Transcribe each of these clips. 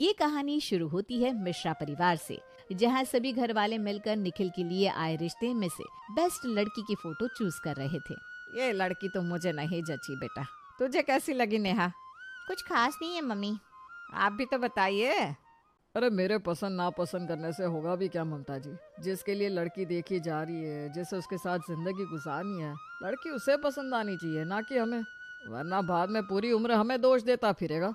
ये कहानी शुरू होती है मिश्रा परिवार से, जहाँ सभी घर वाले मिलकर निखिल के लिए आए रिश्ते में से बेस्ट लड़की की फोटो चूज कर रहे थे। ये लड़की तो मुझे नहीं जची बेटा, तुझे कैसी लगी नेहा? कुछ खास नहीं है मम्मी। आप भी तो बताइए। अरे मेरे पसंद नापसंद करने से होगा भी क्या ममता जी। जिसके लिए लड़की देखी जा रही है, जिसे उसके साथ जिंदगी गुजारनी है, लड़की उसे पसंद आनी चाहिए, ना कि हमें। वरना बाद में पूरी उम्र हमें दोष देता फिरेगा।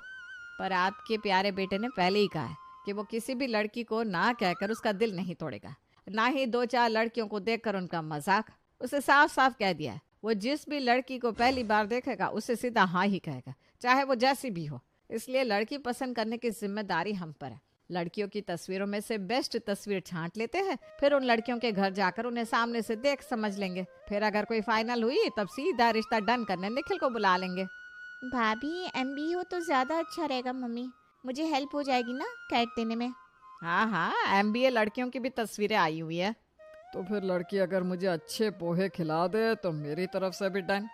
पर आपके प्यारे बेटे ने पहले ही कहा है कि वो किसी भी लड़की को ना कहकर उसका दिल नहीं तोड़ेगा, ना ही दो चार लड़कियों को देखकर उनका मजाक। उसे साफ साफ कह दिया है, वो जिस भी लड़की को पहली बार देखेगा उसे सीधा हाँ ही कहेगा, चाहे वो जैसी भी हो। इसलिए लड़की पसंद करने की जिम्मेदारी हम पर है। लड़कियों की तस्वीरों में से बेस्ट तस्वीर छांट लेते हैं, फिर उन लड़कियों के घर जाकर उन्हें सामने से देख समझ लेंगे। फिर अगर कोई फाइनल हुई तब सीधा रिश्ता डन करने निखिल को बुला लेंगे। भाभी एमबी हो तो ज्यादा अच्छा रहेगा मम्मी, मुझे हेल्प हो जाएगी ना कैट देने में। हाँ हाँ, एमबीए लड़कियों की भी तस्वीरें आई हुई है। तो फिर लड़की अगर मुझे अच्छे पोहे खिला दे तो मेरी तरफ से भी डन।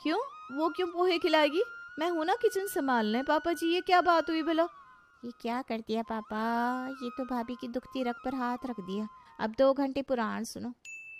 क्यों? वो क्यों पोहे खिलाएगी? मैं हूं ना किचन संभालने। पापा जी ये क्या बात हुई भला? ये क्या कर दिया पापा, ये तो भाभी की दुखती रग पर हाथ रख दिया। अब 2 घंटे पुराण सुनो।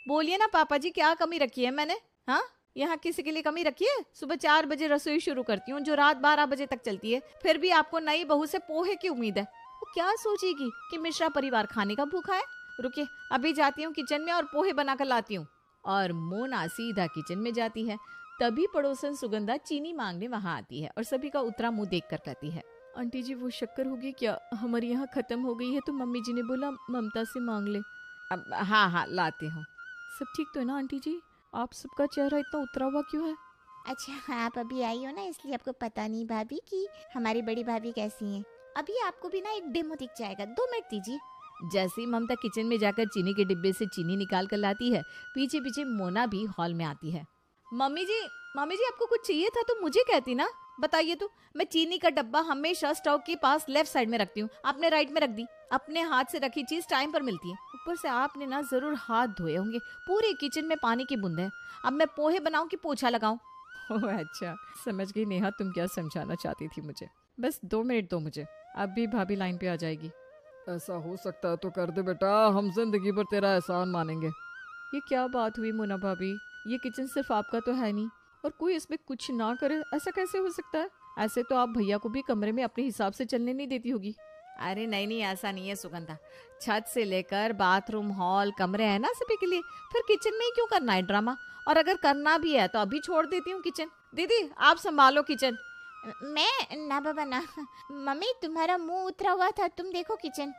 बोलिए ना पापा जी, क्या कमी रखी है मैंने? हाँ, यहाँ किसी के लिए कमी रखी है? सुबह 4 बजे रसोई शुरू करती हूँ जो रात 12 बजे तक चलती है, फिर भी आपको नई बहू से पोहे की उम्मीद है। वो क्या सोचेगी कि मिश्रा परिवार खाने का भूखा है? रुकिए, अभी जाती हूँ किचन में और पोहे बनाकर लाती हूँ। और मोना सीधा किचन में जाती है। तभी पड़ोसन सुगंधा चीनी मांगने वहाँ आती है और सभी का उतरा मुंह देख कर कहती है, आंटी जी वो शक्कर होगी क्या? हमारे यहाँ खत्म हो गई है तो मम्मी जी ने बोला ममता से मांग ले। अब हाँ हाँ लाती हूँ। सब ठीक तो है ना आंटी जी? आप सबका चेहरा इतना उतरा हुआ क्यों है? अच्छा आप अभी आई हो ना, इसलिए आपको पता नहीं भाभी कि हमारी बड़ी भाभी कैसी हैं। अभी आपको भी ना एक डेमो दिख जाएगा, 2 मिनट दीजिए। जैसे ही ममता किचन में जाकर चीनी के डिब्बे से चीनी निकाल कर लाती है, पीछे पीछे मोना भी हॉल में आती है। मम्मी जी आपको कुछ चाहिए था तो मुझे कहती ना। बताइए तो, मैं चीनी का डब्बा हमेशा स्टोव के पास लेफ्ट साइड में रखती हूँ, आपने राइट में रख दी। अपने हाथ से रखी चीज टाइम पर मिलती है। ऊपर से आपने ना जरूर हाथ धोए होंगे, पूरे किचन में पानी की बूंद है। अब मैं पोहे बनाऊं कि पोछा लगाऊं? ओह अच्छा, समझ गई नेहा तुम क्या समझाना चाहती थी मुझे। बस 2 मिनट दो मुझे, अब भी भाभी लाइन पे आ जाएगी। ऐसा हो सकता है तो कर दे बेटा, हम जिंदगी भर तेरा एहसान मानेंगे। ये क्या बात हुई मोना भाभी? ये किचन सिर्फ आपका तो है नहीं, और कोई इसमें कुछ ना करे ऐसा कैसे हो सकता है? ऐसे तो आप भैया को भी कमरे में अपने हिसाब से चलने नहीं देती होगी। अरे नहीं नहीं, ऐसा नहीं है सुगंधा। छत से लेकर बाथरूम, हॉल, कमरे हैं ना सभी के लिए, फिर किचन में ही क्यों करना है ड्रामा? और अगर करना भी है तो अभी छोड़ देती हूँ किचन। दीदी आप संभालो किचन। मैं ना बाबा ना, मम्मी तुम्हारा मुंह उतरा हुआ था, तुम देखो किचन।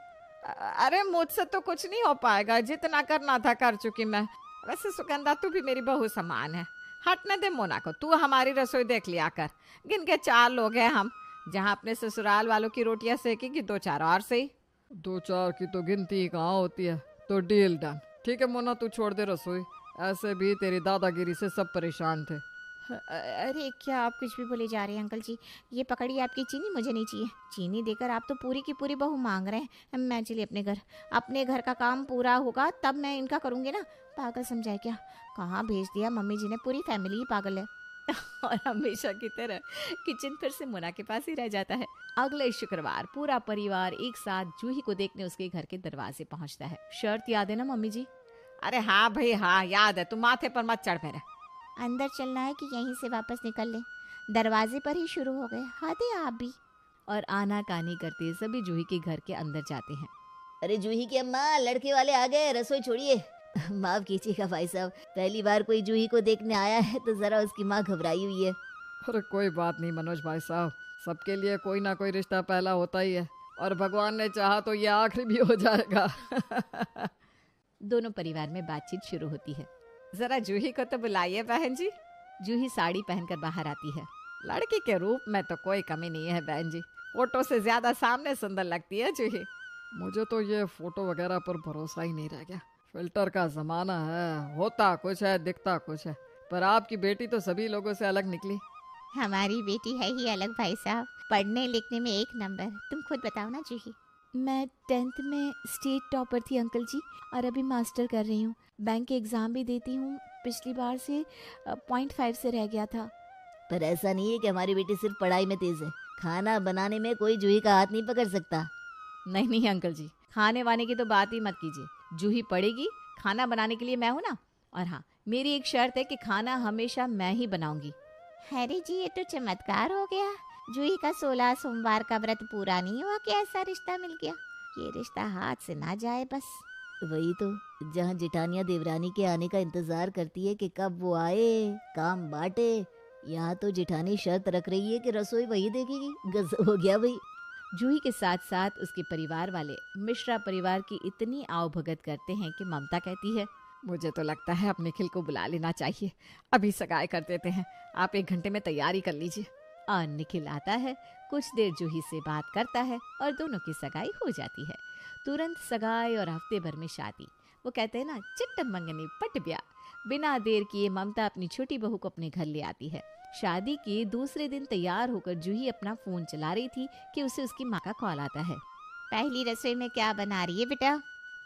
अरे मुझसे तो कुछ नहीं हो पाएगा, जितना करना था कर चुकी मैं। वैसे सुगंधा तू भी मेरी बहू समान है, हटने दे मोना को। तू हमारी रसोई देख लिया कर, गिन के 4 लोग हैं हम। जहाँ अपने ससुराल वालों की रोटियां सेकेगी 2-4 और सही। 2-4 की तो गिनती कहाँ होती है। तो डील डन। ठीक है मोना, तू छोड़ दे रसोई। ऐसे भी तेरी दादागिरी से सब परेशान थे। अरे क्या आप कुछ भी बोले जा रहे हैं अंकल जी। ये पकड़िए आपकी चीनी, मुझे नहीं चाहिए। चीनी देकर आप तो पूरी की पूरी बहू मांग रहे हैं। मैं चलिए अपने घर का काम पूरा होगा तब मैं इनका करूँगी ना। पागल समझाए क्या? कहाँ भेज दिया मम्मी जी ने, पूरी फैमिली ही पागल है। और हमेशा की तरह किचन फिर से मोना के पास ही रह जाता है। अगले शुक्रवार पूरा परिवार एक साथ जूही को देखने उसके घर के दरवाजे पहुंचता है। शर्त याद है ना मम्मी जी? अरे हाँ भाई हाँ, याद है। तू माथे पर मत चढ़ मेरे। अंदर चलना है कि यहीं से वापस निकल ले? दरवाजे पर ही शुरू हो गए, हद है आप भी। और आना कानी करते सभी जूही के घर के अंदर जाते हैं। अरे जूही की अम्मा, लड़के वाले आ गए, रसोई छोड़िए। माफ कीजिएगा भाई साहब, पहली बार कोई जूही को देखने आया है तो जरा उसकी माँ घबराई हुई है। अरे कोई बात नहीं मनोज भाई साहब, सबके लिए कोई ना कोई रिश्ता पहला होता ही है, और भगवान ने चाहा तो ये आखिरी भी हो जाएगा। दोनों परिवार में बातचीत शुरू होती है। जरा जूही को तो बुलाइए बहन जी। जूही साड़ी पहनकर बाहर आती है। लड़की के रूप में तो कोई कमी नहीं है बहन जी, फोटो से ज्यादा सामने सुंदर लगती है जूही। मुझे तो ये फोटो वगैरह पर भरोसा ही नहीं रह गया। फिल्टर का जमाना है, होता कुछ है दिखता कुछ है। पर आपकी बेटी तो सभी लोगों से अलग निकली। हमारी बेटी है ही अलग भाई साहब, पढ़ने लिखने में 1 नंबर। तुम खुद बताओ ना जूही। मैं 10th में स्टेट टॉपर थी अंकल जी, और अभी मास्टर कर रही हूँ। बैंक के एग्ज़ाम भी देती हूँ। पिछली बार से 0.5 से रह गया था। पर ऐसा नहीं है कि हमारी बेटी सिर्फ पढ़ाई में तेज है, खाना बनाने में कोई जूही का हाथ नहीं पकड़ सकता। नहीं नहीं अंकल जी, खाने वाने की तो बात ही मत कीजिए। जूही पड़ेगी, खाना बनाने के लिए मैं हूँ ना। और हाँ, मेरी एक शर्त है कि खाना हमेशा मैं ही बनाऊंगी। अरे जी, ये तो चमत्कार हो गया। जूही का 16 सोमवार का व्रत पूरा नहीं हुआ कि ऐसा रिश्ता मिल गया। ये रिश्ता हाथ से ना जाए बस। वही तो, जहाँ जेठानियाँ देवरानी के आने का इंतजार करती है कि कब वो आए, काम बांटे, यहाँ तो जेठानी शर्त रख रही है कि रसोई वही देखेगी। गजब हो गया भाई। जूही के साथ साथ उसके परिवार वाले मिश्रा परिवार की इतनी आवभगत करते हैं कि ममता कहती है, मुझे तो लगता है अब निखिल को बुला लेना चाहिए। अभी सगाई कर देते हैं, आप 1 घंटे में तैयारी कर लीजिए। और निखिल आता है, कुछ देर जूही से बात करता है और दोनों की सगाई हो जाती है। तुरंत सगाई और हफ्ते भर में शादी। वो कहते हैं ना, चिट्ट मंगनी पट ब्याह। बिना देर किए ममता अपनी छोटी बहू को अपने घर ले आती है। शादी के दूसरे दिन तैयार होकर जूही अपना फोन चला रही थी कि उसे उसकी माँ का कॉल आता है। पहली रसोई में क्या बना रही है बेटा?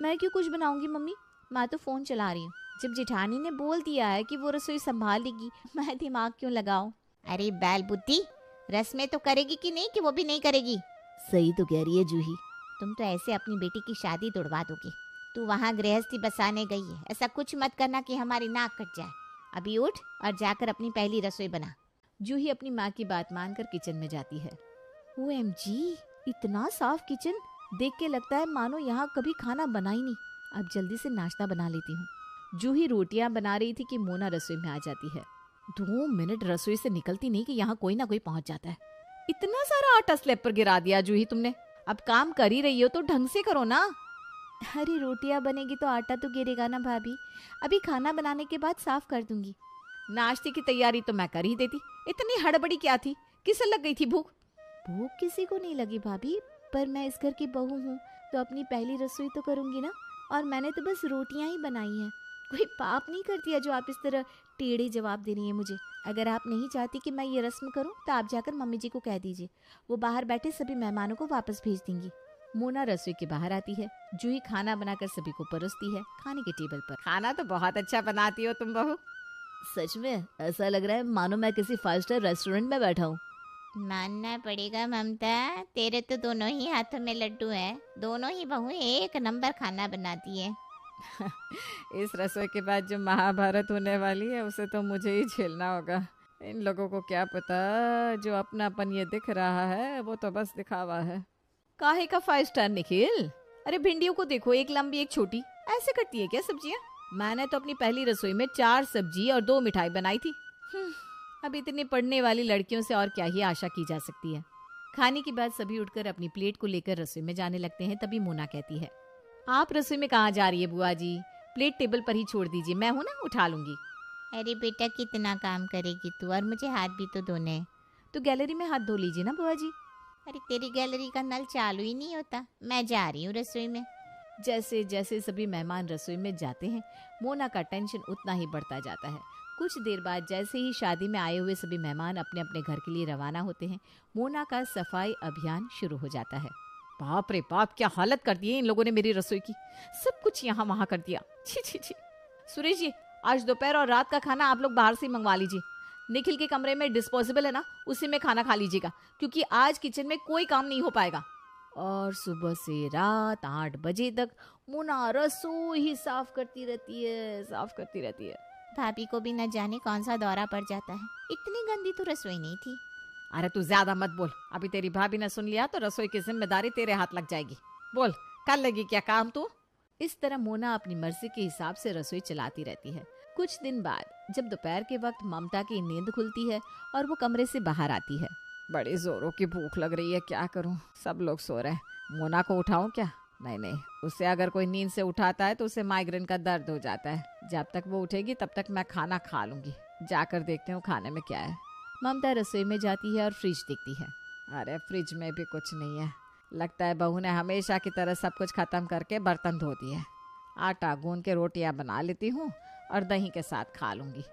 मैं क्यों कुछ बनाऊंगी मम्मी, मैं तो फोन चला रही हूँ। जब जेठानी ने बोल दिया है कि वो रसोई संभाल लेगी, मैं दिमाग क्यों लगाऊं? अरे बैल बुद्धि, रस्में तो करेगी कि नहीं कि वो भी नहीं करेगी? सही तो कह रही है जूही। तुम तो ऐसे अपनी बेटी की शादी तोड़वा दोगे। तू वहाँ गृहस्थी बसाने गई है, ऐसा कुछ मत करना कि हमारी नाक कट जाए। अभी उठ और जाकर अपनी पहली रसोई बना। जूही अपनी माँ की बात मानकर किचन में जाती है। OMG, इतना साफ किचन देख के लगता है मानो यहाँ कभी खाना बना ही नहीं। अब जल्दी से नाश्ता बना लेती हूँ। जूही रोटियां बना रही थी कि मोना रसोई में आ जाती है। 2 मिनट रसोई से निकलती नहीं कि यहाँ कोई ना कोई पहुंच जाता है। इतना सारा आटा स्लैब पर गिरा दिया जूही तुमने। अब काम कर ही रही हो तो ढंग से करो ना। अरे रोटियां बनेगी तो आटा तो गिरेगा ना भाभी। अभी खाना बनाने के बाद साफ कर दूंगी। नाश्ते की तैयारी तो मैं कर ही देती, इतनी हड़बड़ी क्या थी? किसे लग गई थी भूख? भूख किसी को नहीं लगी भाभी, पर मैं इस घर की बहू हूँ तो अपनी पहली रसोई तो करूंगी ना। और मैंने तो बस रोटियां ही बनाई हैं। कोई पाप नहीं कर दिया जो आप इस तरह टेढ़े जवाब दे रही हैं मुझे। अगर आप नहीं चाहती कि मैं ये रस्म करूं तो आप जाकर मम्मी जी को कह दीजिए, वो बाहर बैठे सभी मेहमानों को वापस भेज देंगी। मोना रसोई के बाहर आती है। जूही खाना बनाकर सभी को परोसती है खाने के टेबल पर। खाना तो बहुत अच्छा बनाती हो तुम बहू। सच में ऐसा लग रहा है मानो मैं किसी 5 स्टार रेस्टोरेंट में बैठा हूँ। मानना पड़ेगा ममता, तेरे तो दोनों ही हाथों में लड्डू है। दोनों ही बहू एक नंबर खाना बनाती है। इस रसोई के बाद जो महाभारत होने वाली है उसे तो मुझे ही झेलना होगा। इन लोगों को क्या पता, जो अपनापन ये दिख रहा है वो तो बस दिखावा है। काहे का 5 स्टार निखिल? अरे भिंडियों को देखो, एक लंबी एक छोटी, ऐसे कटती है क्या सब्जियां? मैंने तो अपनी पहली रसोई में 4 सब्जी और 2 मिठाई बनाई थी। अब इतनी पढ़ने वाली लड़कियों से और क्या ही आशा की जा सकती है। खाने के बाद सभी उठकर अपनी प्लेट को लेकर रसोई में जाने लगते हैं। तभी मोना कहती है, आप रसोई में कहाँ जा रही है बुआ जी? प्लेट टेबल पर ही छोड़ दीजिए, मैं हूँ ना, उठा लूंगी। अरे बेटा, कितना काम करेगी तू, और मुझे हाथ भी तो धोने हैं। तो गैलरी में हाथ धो लीजिए ना बुआ जी। अरे तेरी गैलरी का नल चालू ही नहीं होता। मैं जा रही हूँ रसोई में। जैसे जैसे सभी मेहमान रसोई में जाते हैं, मोना का टेंशन उतना ही बढ़ता जाता है। कुछ देर बाद जैसे ही शादी में आए हुए सभी मेहमान अपने अपने घर के लिए रवाना होते हैं, मोना का सफाई अभियान शुरू हो जाता है। बाप रे बाप, क्या हालत कर दी है इन लोगों ने मेरी रसोई की। सब कुछ यहाँ वहाँ कर दिया। छी छी छी। सुरेश जी, आज दोपहर और रात का खाना आप लोग बाहर से मंगवा लीजिए। निखिल के कमरे में डिस्पोजेबल है ना, उसी में खाना खा लीजिएगा, क्योंकि आज किचन में कोई काम नहीं हो पाएगा। और सुबह से रात 8 बजे तक मोना रसोई ही साफ करती रहती है। भाभी को भी न जाने कौन सा दौरा पड़ जाता है। इतनी गंदी तो रसोई नहीं थी। अरे तू ज्यादा मत बोल, अभी तेरी भाभी ने सुन लिया तो रसोई की जिम्मेदारी तेरे हाथ लग जाएगी। बोल, कर लेगी क्या काम तू? इस तरह मोना अपनी मर्जी के हिसाब से रसोई चलाती रहती है। कुछ दिन बाद जब दोपहर के वक्त ममता की नींद खुलती है और वो कमरे से बाहर आती है। बड़ी जोरों की भूख लग रही है, क्या करूं? सब लोग सो रहे हैं। मोना को उठाऊं क्या? नहीं, उसे अगर कोई नींद से उठाता है तो उसे माइग्रेन का दर्द हो जाता है। जब तक वो उठेगी तब तक मैं खाना खा लूंगी। जाकर देखते हूँ खाने में क्या है। ममता रसोई में जाती है और फ्रिज देखती है। अरे फ्रिज में भी कुछ नहीं है। लगता है बहू ने हमेशा की तरह सब कुछ खत्म करके बर्तन धो दिए। आटा गूंद के रोटियां बना लेती हूँ और दही के साथ खा लूंगी।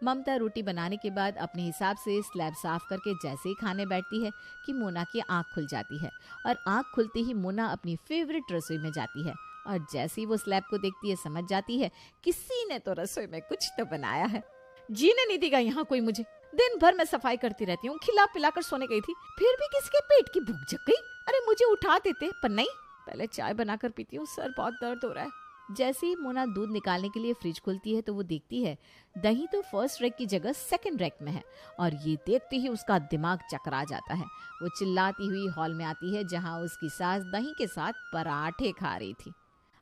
ममता रोटी बनाने के बाद अपने हिसाब से स्लैब साफ करके जैसे ही खाने बैठती है कि मोना की आंख खुल जाती है। और आंख खुलते ही मोना अपनी फेवरेट रसोई में जाती है और जैसे ही वो स्लैब को देखती है समझ जाती है किसी ने तो रसोई में कुछ तो बनाया है। जीने नहीं देगा यहाँ कोई मुझे। दिन भर मैं सफाई करती रहती हूँ, खिला पिला कर सोने गई थी, फिर भी किसी के पेट की भूख जग गई। अरे मुझे उठा देते, पर नहीं, पहले चाय बनाकर पीती हूँ, सर बहुत दर्द हो रहा है। जैसे ही मोना दूध निकालने के लिए फ्रिज खोलती है तो वो देखती है दही तो फर्स्ट रैक की जगह सेकंड रैक में है, और ये देखते ही उसका दिमाग चकरा जाता है। वो चिल्लाती हुई हॉल में आती है जहाँ उसकी सास दही के साथ पराठे खा रही थी।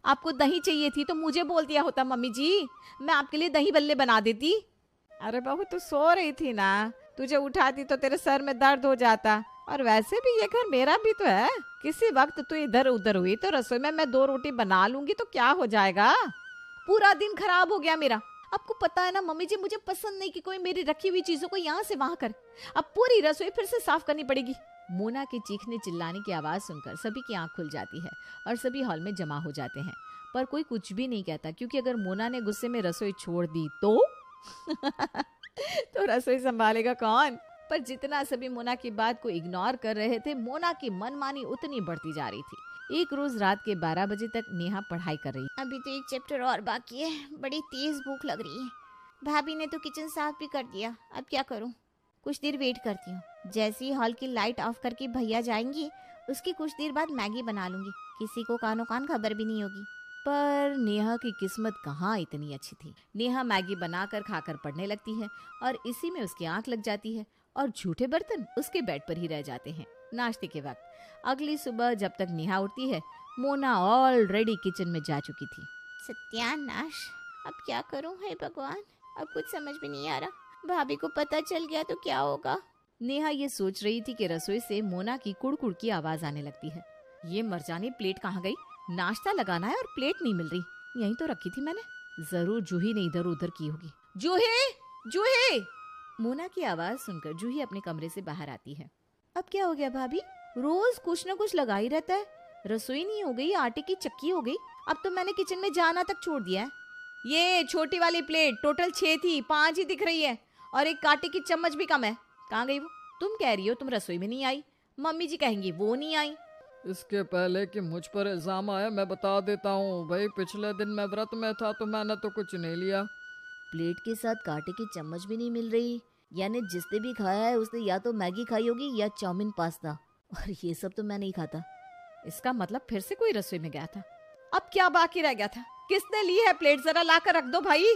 आपको दही चाहिए थी तो मुझे बोल दिया होता मम्मी जी, मैं आपके लिए दही बल्ले बना देती। अरे बहू तू सो रही थी ना, तुझे उठाती तो तेरे सर में दर्द हो जाता। और वैसे भी ये घर मेरा भी तो है, किसी वक्त तू इधर उधर हुई तो रसोई में मैं 2 रोटी बना लूंगी तो क्या हो जाएगा। पूरा दिन खराब हो गया मेरा। आपको पता है ना मम्मी जी, मुझे पसंद नहीं कि कोई मेरी रखी हुई चीजों को यहाँ से वहां करे। अब पूरी रसोई फिर से साफ करनी पड़ेगी। मोना के चीखने चिल्लाने की आवाज सुनकर सभी की आंख खुल जाती है और सभी हॉल में जमा हो जाते हैं, पर कोई कुछ भी नहीं कहता, क्योंकि अगर मोना ने गुस्से में रसोई छोड़ दी तो तो रसोई संभालेगा कौन। पर जितना सभी मोना की बात को इग्नोर कर रहे थे, मोना की मनमानी उतनी बढ़ती जा रही थी। एक रोज रात के 12 बजे तक नेहा पढ़ाई कर रही। अभी तो एक चैप्टर और बाकी है, बड़ी तेज भूख लग रही है। भाभी ने तो किचन साफ भी कर दिया, अब क्या करूं? कुछ देर वेट करती हूँ। जैसे ही हॉल की लाइट ऑफ करके भैया जाएंगी, उसकी कुछ देर बाद मैगी बना लूंगी, किसी को कानो कान खबर भी नहीं होगी। पर नेहा की किस्मत कहाँ इतनी अच्छी थी। नेहा मैगी बनाकर खाकर पढ़ने लगती है और इसी में उसकी आंख लग जाती है और झूठे बर्तन उसके बेड पर ही रह जाते हैं। नाश्ते के वक्त अगली सुबह जब तक नेहा उठती है, मोना ऑलरेडी किचन में जा चुकी थी। सत्यानाश, अब क्या करूं? हे भगवान, अब कुछ समझ में नहीं आ रहा। भाभी को पता चल गया तो क्या होगा? नेहा ये सोच रही थी कि रसोई से मोना की कुड़कुड़ की आवाज आने लगती है। ये मरजानी प्लेट कहाँ गई? नाश्ता लगाना है और प्लेट नहीं मिल रही, यहीं तो रखी थी मैंने। जरूर जूही ने इधर उधर की होगी। जूही, जूही! मोना की आवाज सुनकर जूही अपने कमरे से बाहर आती है। अब क्या हो गया भाभी? रोज कुछ न कुछ लगा ही रहता है। रसोई नहीं हो गई, आटे की चक्की हो गई, अब तो मैंने किचन में जाना तक छोड़ दिया है। ये छोटी वाली प्लेट टोटल 6 थी, 5 ही दिख रही है, और एक कांटे की चम्मच भी कम है। कहाँ गई वो? तुम कह रही हो तुम रसोई में नहीं आई, मम्मी जी कहेंगी वो नहीं आई। इसके पहले कि मुझ पर इल्जाम आया, मैं बता देता हूँ भाई, पिछले दिन मैं व्रत में था तो मैंने तो कुछ नहीं लिया। प्लेट के साथ कांटे की चम्मच भी नहीं मिल रही, यानी जिसने भी खाया है उसने या तो मैगी खाई होगी या चाउमीन पास्ता, और ये सब तो मैं नहीं खाता। इसका मतलब फिर से कोई रसोई में गया था। अब क्या बाकी रह गया था? किसने ली है प्लेट? जरा ला कर रख दो भाई।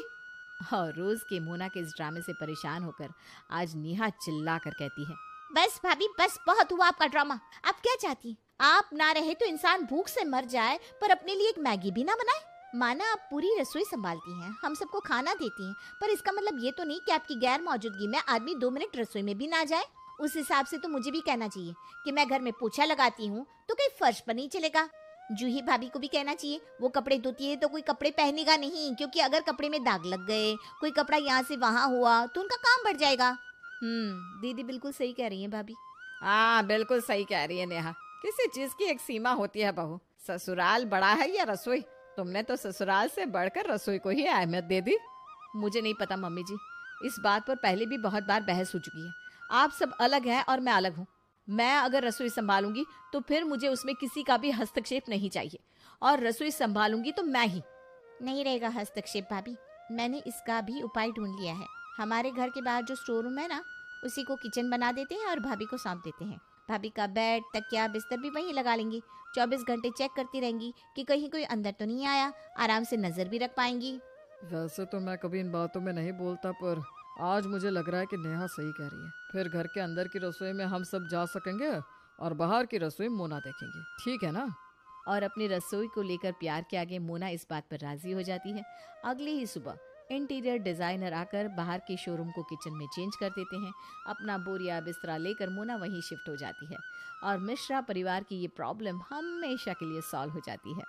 और रोज के मोना के इस ड्रामे से परेशान होकर आज नेहा चिल्ला कर कहती है, बस भाभी बस, बहुत हुआ आपका ड्रामा। आप क्या चाहती? आप ना रहे तो इंसान भूख से मर जाए, पर अपने लिए एक मैगी भी ना बनाए। माना आप पूरी रसोई संभालती हैं, हम सबको खाना देती हैं, पर इसका मतलब ये तो नहीं कि आपकी गैर मौजूदगी में आदमी 2 मिनट रसोई में भी ना जाए। उस हिसाब से तो मुझे भी कहना चाहिए कि मैं घर में पोछा लगाती हूँ तो कहीं फर्श पर नहीं चलेगा। जूही भाभी को भी कहना चाहिए, वो कपड़े धोती है तो कोई कपड़े पहनेगा नहीं, क्योंकि अगर कपड़े में दाग लग गए, कोई कपड़ा यहाँ से वहाँ हुआ तो उनका काम बढ़ जाएगा। दीदी बिल्कुल सही कह रही है भाभी। हाँ बिल्कुल सही कह रही है नेहा, किसी चीज की एक सीमा होती है बहू। ससुराल बड़ा है या रसोई? तुमने तो ससुराल से बढ़कर रसोई को ही अहमियत दे दी। मुझे नहीं पता मम्मी जी, इस बात पर पहले भी बहुत बार बहस हो चुकी है। आप सब अलग हैं और मैं अलग हूँ। मैं अगर रसोई संभालूंगी तो फिर मुझे उसमें किसी का भी हस्तक्षेप नहीं चाहिए, और रसोई संभालूंगी तो मैं ही। नहीं रहेगा हस्तक्षेप भाभी, मैंने इसका भी उपाय ढूंढ लिया है। हमारे घर के बाहर जो स्टोर रूम है ना, उसी को किचन बना देते हैं और भाभी को सौंप देते हैं। भाभी का बेड, तकिया, बिस्तर भी वहीं लगा लेंगी। 24 घंटे चेक करती रहेंगी कि कहीं कोई अंदर तो नहीं आया, आराम से नजर भी रख पाएंगी। वैसे तो मैं कभी इन बातों में नहीं बोलता, पर आज मुझे लग रहा है कि नेहा सही कह रही है। फिर घर के अंदर की रसोई में हम सब जा सकेंगे और बाहर की रसोई मोना देखेंगे, ठीक है ना? और अपनी रसोई को लेकर प्यार के आगे मोना इस बात पर राजी हो जाती है। अगली ही सुबह इंटीरियर डिजाइनर आकर बाहर के शोरूम को किचन में चेंज कर देते हैं। अपना बोरिया बिस्तरा लेकर मोना वहीं शिफ्ट हो जाती है और मिश्रा परिवार की ये प्रॉब्लम हमेशा के लिए सॉल्व हो जाती है।